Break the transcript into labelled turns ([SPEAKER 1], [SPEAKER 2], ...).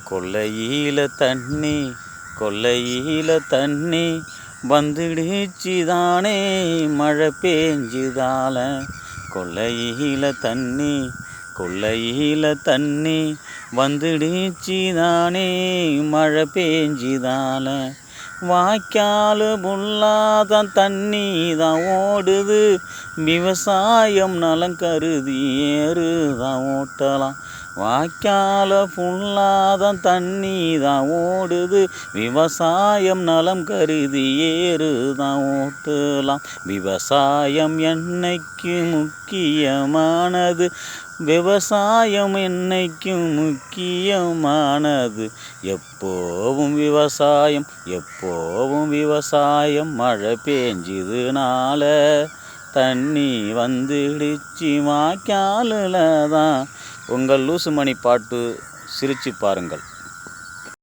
[SPEAKER 1] கொல்லையில தண்ணி கொல்லையில தண்ணி வந்துடுச்சுதானே மழை பேஞ்சுதால. கொல்லையில தண்ணி வந்துடுச்சுதானே மழை பேஞ்சுதால. வாய்க்கால் புல்லாதான் தண்ணி தான் ஓடுது, விவசாயம் நலம் கருதி ஏறுதான் ஓட்டலாம். வாய்க்கால் புல்லாதான் தண்ணி தான் ஓடுது, விவசாயம் நலம் கருதி ஏறுதான் ஓட்டலாம். விவசாயம் என்னைக்கு முக்கியமானது, விவசாயம் என்னைக்கும் முக்கியமானது. எப்போவும் விவசாயம் மழை பேஞ்சுதுனால தண்ணி வந்துடுச்சு வாய்க்காலில் தான். உங்கள் லூசுமணி பாட்டு சிரிச்சு பாருங்கள்.